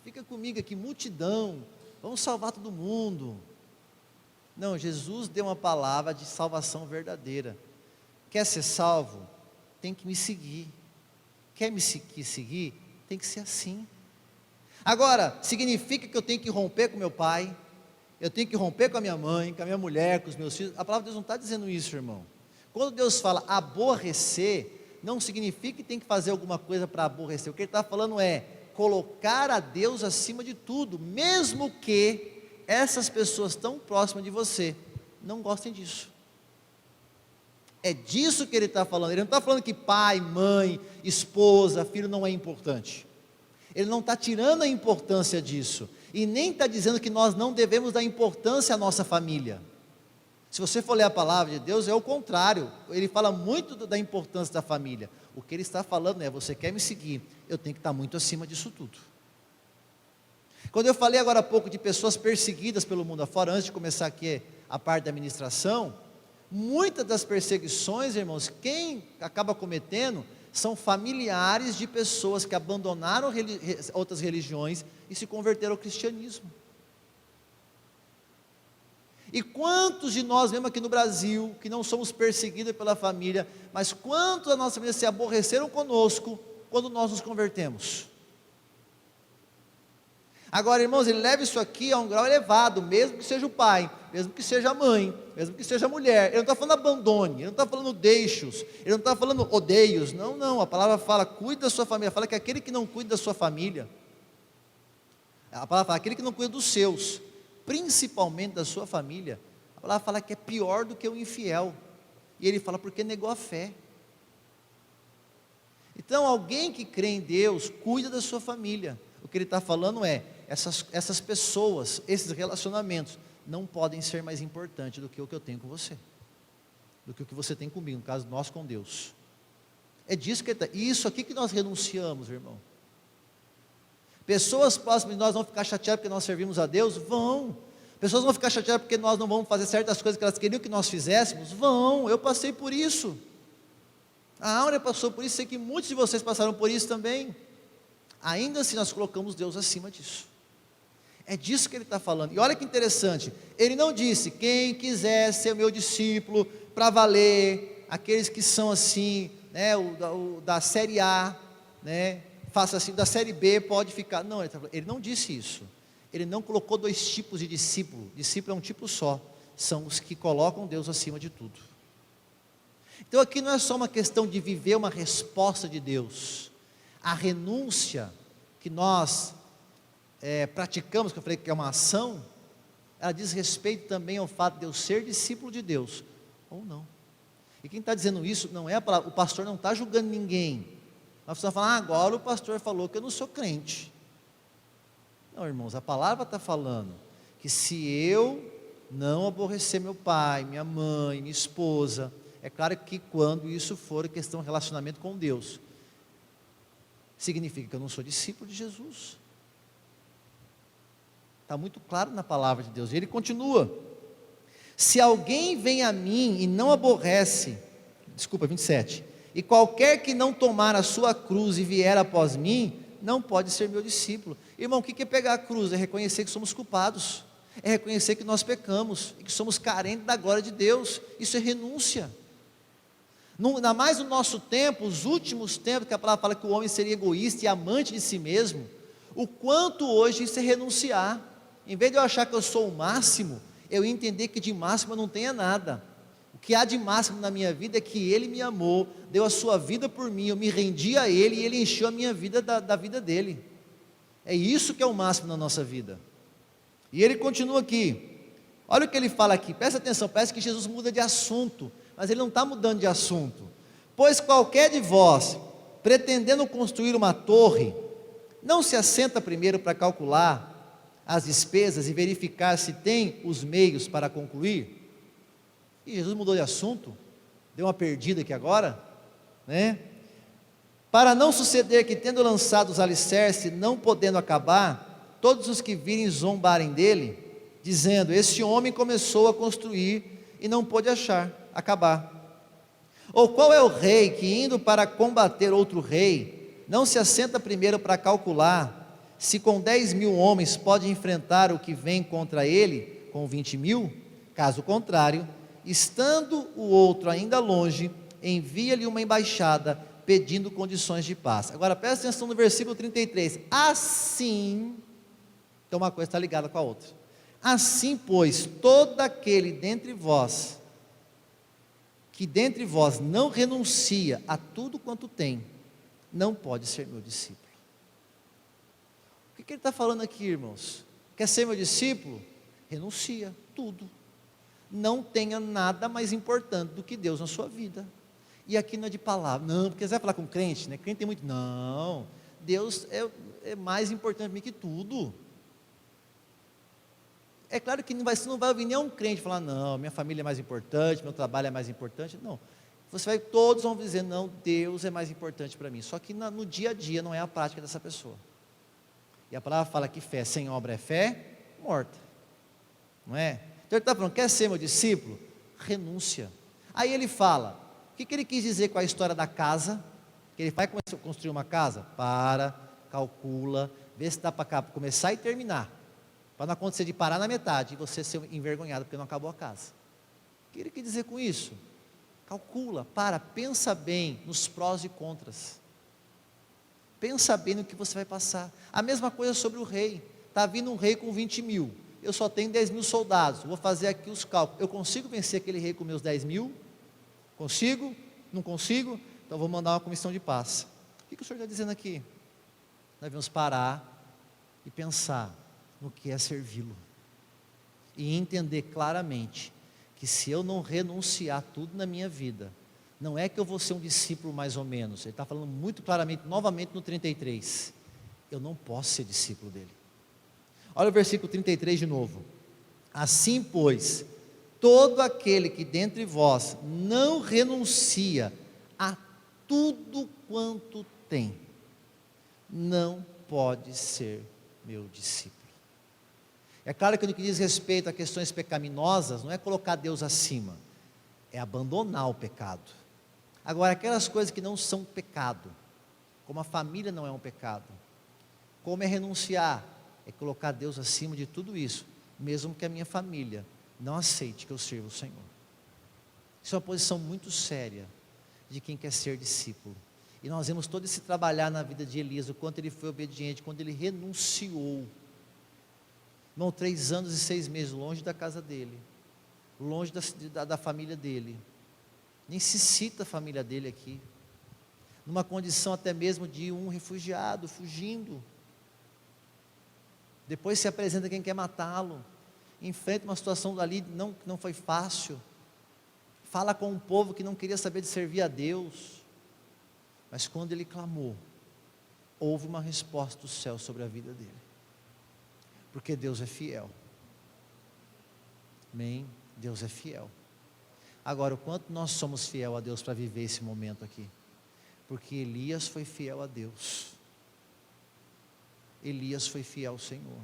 [SPEAKER 1] Fica comigo aqui, multidão, vamos salvar todo mundo. Não, Jesus deu uma palavra de salvação verdadeira. Quer ser salvo? Tem que me seguir. Quer me seguir? Tem que ser assim. Agora, significa que eu tenho que romper com meu pai, eu tenho que romper com a minha mãe, com a minha mulher, com os meus filhos? A palavra de Deus não está dizendo isso, irmão. Quando Deus fala aborrecer, não significa que tem que fazer alguma coisa para aborrecer. O que ele está falando é colocar a Deus acima de tudo, mesmo que essas pessoas tão próximas de você não gostem disso. É disso que ele está falando. Ele não está falando que pai, mãe, esposa, filho não é importante. Ele não está tirando a importância disso, e nem está dizendo que nós não devemos dar importância à nossa família. Se você for ler a palavra de Deus, é o contrário. Ele fala muito da importância da família. O que ele está falando é, você quer me seguir, eu tenho que estar muito acima disso tudo. Quando eu falei agora há pouco de pessoas perseguidas pelo mundo afora, antes de começar aqui a parte da administração, muitas das perseguições, irmãos, quem acaba cometendo são familiares de pessoas que abandonaram outras religiões e se converteram ao cristianismo. E quantos de nós, mesmo aqui no Brasil, que não somos perseguidos pela família, mas quantos da nossa família se aborreceram conosco quando nós nos convertemos? Agora, irmãos, ele leva isso aqui a um grau elevado, mesmo que seja o pai, mesmo que seja a mãe, mesmo que seja a mulher. Ele não está falando abandone, ele não está falando deixos, ele não está falando odeios. Não, a palavra fala, cuide da sua família. Fala que aquele que não cuida da sua família, a palavra fala, aquele que não cuida dos seus, principalmente da sua família, a palavra fala que é pior do que o infiel. E ele fala, porque negou a fé. Então, alguém que crê em Deus, cuida da sua família. O que ele está falando é, essas pessoas, esses relacionamentos, não podem ser mais importantes do que o que eu tenho com você, do que o que você tem comigo, no caso nós com Deus. É disso que ele está, e isso aqui que nós renunciamos, irmão. Pessoas próximas de nós vão ficar chateadas porque nós servimos a Deus? Vão. Pessoas vão ficar chateadas porque nós não vamos fazer certas coisas que elas queriam que nós fizéssemos? Vão. Eu passei por isso. A Áurea passou por isso, sei que muitos de vocês passaram por isso também. Ainda assim nós colocamos Deus acima disso. É disso que ele está falando. E olha que interessante, ele não disse, quem quiser ser o meu discípulo, para valer, aqueles que são assim, né, o da série A, né, faça assim, da série B pode ficar. Não, ele não disse isso. Ele não colocou dois tipos de discípulo. Discípulo é um tipo só, são os que colocam Deus acima de tudo. Então aqui não é só uma questão de viver uma resposta de Deus. A renúncia que nós praticamos, que eu falei que é uma ação, ela diz respeito também ao fato de eu ser discípulo de Deus, ou não. E quem está dizendo isso não é a palavra, o pastor não está julgando ninguém. A pessoa fala, agora o pastor falou que eu não sou crente. Não, irmãos, a palavra está falando que se eu não aborrecer meu pai, minha mãe, minha esposa, é claro que quando isso for questão de relacionamento com Deus, significa que eu não sou discípulo de Jesus. Está muito claro na palavra de Deus. E ele continua, se alguém vem a mim e não aborrece, 27, e qualquer que não tomar a sua cruz e vier após mim, não pode ser meu discípulo. Irmão, o que é pegar a cruz? É reconhecer que somos culpados, é reconhecer que nós pecamos, e que somos carentes da glória de Deus. Isso é renúncia. Ainda mais no nosso tempo, os últimos tempos, que a palavra fala que o homem seria egoísta e amante de si mesmo, o quanto hoje isso é renunciar. Em vez de eu achar que eu sou o máximo, eu entender que de máximo eu não tenho nada. O que há de máximo na minha vida é que Ele me amou, deu a sua vida por mim, eu me rendi a Ele, e Ele encheu a minha vida da vida dEle. É isso que é o máximo na nossa vida. E ele continua aqui, olha o que ele fala aqui, presta atenção, parece que Jesus muda de assunto, mas ele não está mudando de assunto. Pois qualquer de vós, pretendendo construir uma torre, não se assenta primeiro para calcular as despesas e verificar se tem os meios para concluir? E Jesus mudou de assunto, deu uma perdida aqui agora, né? Para não suceder que, tendo lançado os alicerces, não podendo acabar, todos os que virem zombarem dele, dizendo, esse homem começou a construir e não pôde acabar. Ou qual é o rei que, indo para combater outro rei, não se assenta primeiro para calcular se com 10.000 homens pode enfrentar o que vem contra ele com 20.000? Caso contrário, estando o outro ainda longe, envia-lhe uma embaixada pedindo condições de paz. Agora presta atenção no versículo 33, assim, então uma coisa está ligada com a outra, assim pois, todo aquele dentre vós, que dentre vós não renuncia a tudo quanto tem, não pode ser meu discípulo. O que ele está falando aqui, irmãos? Quer ser meu discípulo? Renuncia tudo, não tenha nada mais importante do que Deus na sua vida. E aqui não é de palavra, não, porque você vai falar com crente, né? Crente tem muito, não, Deus é mais importante para mim que tudo. É claro que você não vai ouvir nenhum crente falar, não, minha família é mais importante, meu trabalho é mais importante, não. Todos vão dizer, não, Deus é mais importante para mim, só que no dia a dia não é a prática dessa pessoa. E a palavra fala que fé sem obra é fé morta, não é? Então ele está falando, quer ser meu discípulo? Renúncia. Aí ele fala, o que ele quis dizer com a história da casa? Que ele vai construir uma casa? Calcula, vê se dá para começar e terminar, para não acontecer de parar na metade e você ser envergonhado porque não acabou a casa. O que ele quis dizer com isso? Calcula, pensa bem nos prós e contras, pensa bem no que você vai passar. A mesma coisa sobre o rei, está vindo um rei com 20.000, eu só tenho 10.000 soldados, vou fazer aqui os cálculos, eu consigo vencer aquele rei com meus 10.000? Consigo? Não consigo? Então vou mandar uma comissão de paz. O que o senhor está dizendo aqui? Nós devemos parar e pensar no que é servi-lo, e entender claramente, que se eu não renunciar tudo na minha vida, não é que eu vou ser um discípulo mais ou menos, ele está falando muito claramente, novamente no 33, eu não posso ser discípulo dele. Olha o versículo 33 de novo, assim pois, todo aquele que dentre vós não renuncia a tudo quanto tem, não pode ser meu discípulo. É claro que no que diz respeito a questões pecaminosas, não é colocar Deus acima, é abandonar o pecado. Agora, aquelas coisas que não são pecado, como a família não é um pecado, como é renunciar, é colocar Deus acima de tudo isso, mesmo que a minha família não aceite que eu sirva o Senhor. Isso é uma posição muito séria de quem quer ser discípulo. E nós vemos todo esse trabalhar na vida de Elias, o quanto ele foi obediente, quando ele renunciou. Irmão, 3 anos e 6 meses longe da casa dele, longe da família dele. Nem se cita a família dele aqui. Numa condição até mesmo de um refugiado, fugindo. Depois se apresenta quem quer matá-lo. Enfrenta uma situação ali que não foi fácil. Fala com um povo que não queria saber de servir a Deus. Mas quando ele clamou, houve uma resposta do céu sobre a vida dele. Porque Deus é fiel. Amém? Deus é fiel. Agora, o quanto nós somos fiel a Deus para viver esse momento aqui? Porque Elias foi fiel a Deus. Elias foi fiel ao Senhor.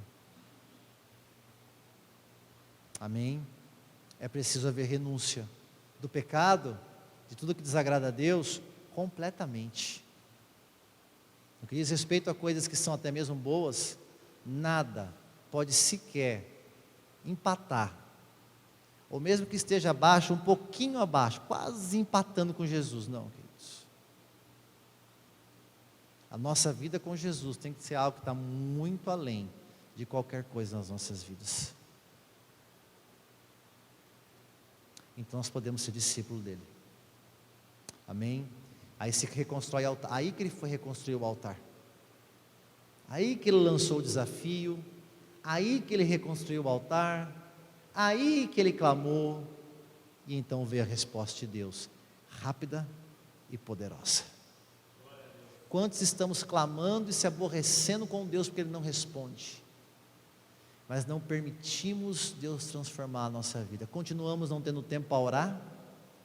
[SPEAKER 1] Amém? É preciso haver renúncia do pecado, de tudo que desagrada a Deus, completamente. No que diz respeito a coisas que são até mesmo boas, nada pode sequer empatar, ou mesmo que esteja abaixo, um pouquinho abaixo, quase empatando com Jesus, não, queridos. A nossa vida com Jesus tem que ser algo que está muito além de qualquer coisa nas nossas vidas. Então nós podemos ser discípulos dele. Amém? Aí se reconstrói o altar, aí que ele foi reconstruir o altar. Aí que ele lançou o desafio, aí que ele reconstruiu o altar, aí que ele clamou, e então veio a resposta de Deus, rápida e poderosa. Quantos estamos clamando e se aborrecendo com Deus porque Ele não responde, mas não permitimos Deus transformar a nossa vida, continuamos não tendo tempo para orar,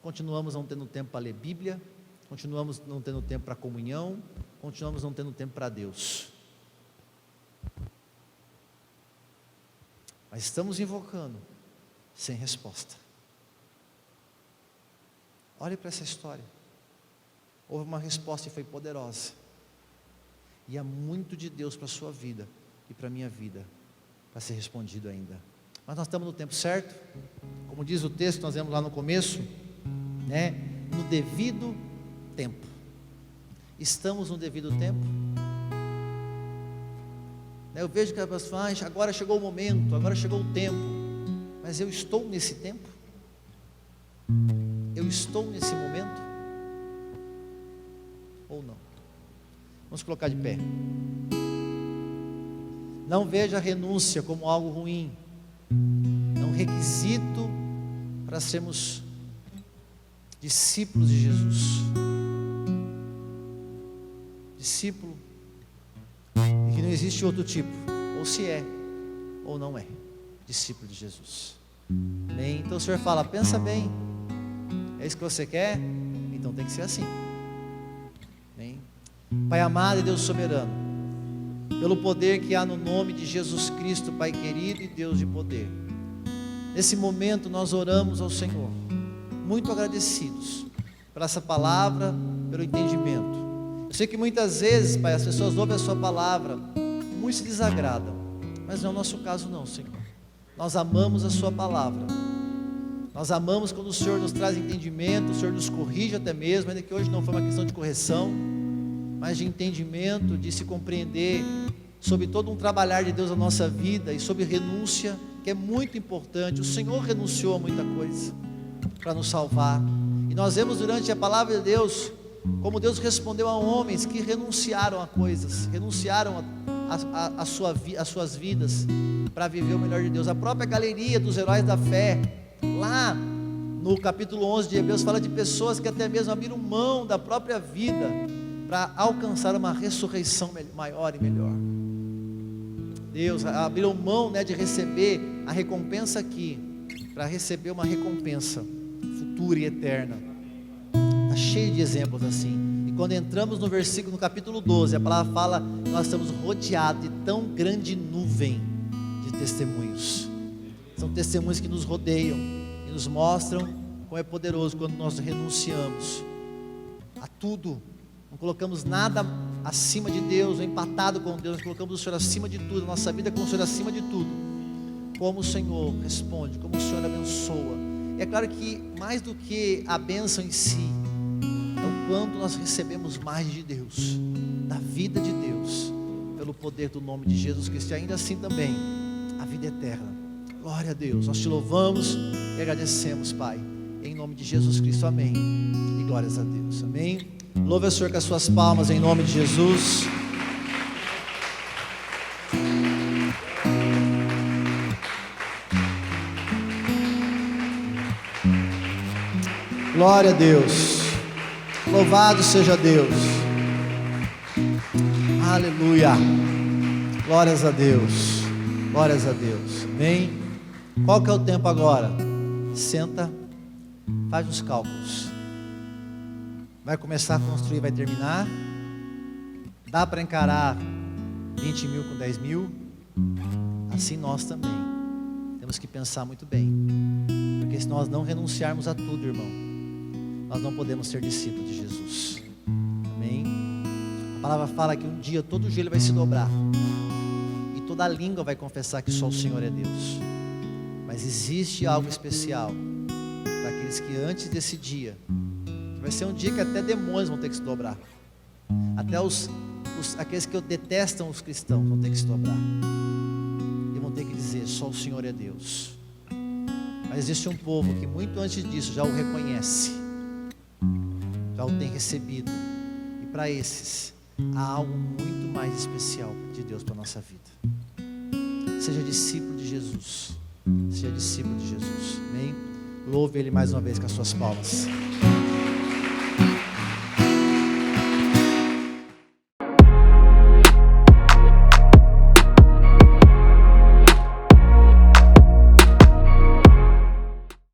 [SPEAKER 1] continuamos não tendo tempo para ler Bíblia, continuamos não tendo tempo para comunhão, continuamos não tendo tempo para Deus, mas estamos invocando, sem resposta. Olhe para essa história, houve uma resposta e foi poderosa, e há muito de Deus para a sua vida, e para a minha vida, para ser respondido ainda, mas nós estamos no tempo certo, como diz o texto, nós vemos lá no começo, né? No devido tempo, estamos no devido tempo, eu vejo que as pessoas falam, agora chegou o momento, agora chegou o tempo, mas eu estou nesse tempo? Eu estou nesse momento? Ou não? Vamos colocar de pé. Não veja a renúncia como algo ruim, é um requisito para sermos discípulos de Jesus. Discípulo, e que não existe outro tipo, ou se é, ou não é, discípulo de Jesus. Amém? Então o Senhor fala, pensa bem, é isso que você quer? Então tem que ser assim. Amém? Pai amado e Deus soberano, pelo poder que há no nome de Jesus Cristo, Pai querido e Deus de poder, nesse momento nós oramos ao Senhor, muito agradecidos por essa palavra, pelo entendimento. Eu sei que muitas vezes, Pai, as pessoas ouvem a sua palavra e muito se desagradam, mas não é o nosso caso não, Senhor. Nós amamos a sua palavra, nós amamos quando o Senhor nos traz entendimento, o Senhor nos corrige até mesmo, ainda que hoje não foi uma questão de correção, mas de entendimento, de se compreender sobre todo um trabalhar de Deus na nossa vida e sobre renúncia, que é muito importante. O Senhor renunciou a muita coisa para nos salvar, e nós vemos durante a palavra de Deus como Deus respondeu a homens que renunciaram a coisas, renunciaram as suas vidas para viver o melhor de Deus. A própria galeria dos heróis da fé, lá no capítulo 11 de Hebreus, fala de pessoas que até mesmo abriram mão da própria vida para alcançar uma ressurreição maior e melhor. Deus abriram mão, de receber a recompensa aqui, para receber uma recompensa futura e eterna. Está cheio de exemplos assim, e quando entramos no versículo, no capítulo 12, a palavra fala que nós estamos rodeados de tão grande nuvem de testemunhos. São testemunhos que nos rodeiam e nos mostram como é poderoso quando nós renunciamos a tudo. Não colocamos nada acima de Deus, ou empatado com Deus, nós colocamos o Senhor acima de tudo, a nossa vida com o Senhor acima de tudo. Como o Senhor responde, como o Senhor abençoa. E é claro que mais do que a bênção em si, então quando nós recebemos mais de Deus, da vida de Deus, pelo poder do nome de Jesus Cristo, e ainda assim também, a vida eterna. Glória a Deus, nós te louvamos e agradecemos, Pai, em nome de Jesus Cristo, amém, e glórias a Deus, amém. Louve o Senhor com as suas palmas, em nome de Jesus. Glória a Deus, louvado seja Deus, aleluia, glórias a Deus, amém. Qual que é o tempo agora? Senta, faz os cálculos, vai começar a construir, vai terminar, dá para encarar 20 mil com 10 mil, assim nós também, temos que pensar muito bem, porque se nós não renunciarmos a tudo, irmão, nós não podemos ser discípulos de Jesus, amém? A palavra fala que um dia todo joelho vai se dobrar, e toda língua vai confessar que só o Senhor é Deus, mas existe algo especial, para aqueles que antes desse dia, vai ser um dia que até demônios vão ter que se dobrar, até aqueles que detestam os cristãos vão ter que se dobrar, e vão ter que dizer, só o Senhor é Deus. Mas existe um povo que muito antes disso já o reconhece, já o tem recebido, e para esses há algo muito mais especial de Deus para a nossa vida. Seja discípulo de Jesus, amém? Louve Ele mais uma vez com as suas palmas.